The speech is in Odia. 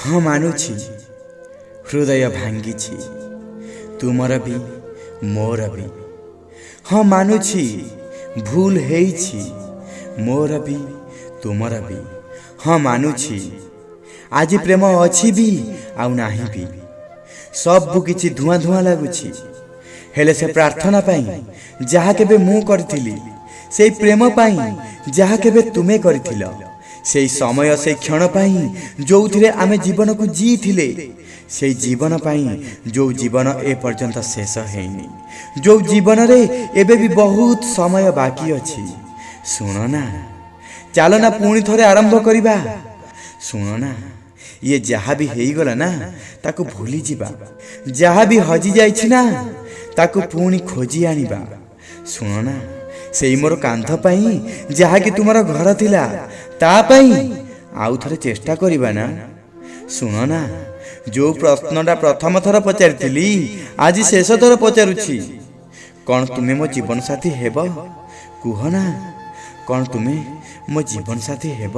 ହଁ ମାନୁଛି ହୃଦୟ ଭାଙ୍ଗିଛି ତୁମର ବି ମୋର ବି। ହଁ ମାନୁଛି ଭୁଲ ହେଇଛି ମୋର ବି ତୁମର ବି। ହଁ ମାନୁଛି ଆଜି ପ୍ରେମ ଅଛି ବି ଆଉ ନାହିଁ ବି। ସବୁ କିଛି ଧୂଆଁ ଧୂଆଁ ଲାଗୁଛି, ହେଲେ ସେ ପ୍ରାର୍ଥନା ପାଇଁ ଯାହା କେବେ ମୁଁ କରିଥିଲି, ସେଇ ପ୍ରେମ ପାଇଁ ଯାହା କେବେ ତୁମେ କରିଥିଲ, ସେଇ ସମୟ ସେଇ କ୍ଷଣ ପାଇଁ ଯୋଉଥିରେ ଆମେ ଜୀବନକୁ ଜିଇଥିଲେ, ସେଇ ଜୀବନ ପାଇଁ ଯୋଉ ଜୀବନ ଏ ପର୍ଯ୍ୟନ୍ତ ଶେଷ ହେଇନି, ଯୋଉ ଜୀବନରେ ଏବେ ବି ବହୁତ ସମୟ ବାକି ଅଛି। ଶୁଣ ନା, ଚାଲ ନା ପୁଣି ଥରେ ଆରମ୍ଭ କରିବା। ଶୁଣ ନା, ଇଏ ଯାହା ବି ହେଇଗଲା ନା ତାକୁ ଭୁଲିଯିବା। ଯାହା ବି ହଜି ଯାଇଛି ନା ତାକୁ ପୁଣି ଖୋଜି ଆଣିବା। ଶୁଣ ନା, ସେଇ ମୋର କାନ୍ଧ ପାଇଁ ଯାହାକି ତୁମର ଘର ଥିଲା, ତା ପାଇଁ ଆଉ ଥରେ ଚେଷ୍ଟା କରିବା ନା। ଶୁଣ ନା, ଯୋଉ ପ୍ରଶ୍ନଟା ପ୍ରଥମ ଥର ପଚାରିଥିଲି ଆଜି ଶେଷ ଥର ପଚାରୁଛି, କ'ଣ ତୁମେ ମୋ ଜୀବନ ସାଥୀ ହେବ? କୁହ ନା, କ'ଣ ତୁମେ ମୋ ଜୀବନ ସାଥୀ ହେବ?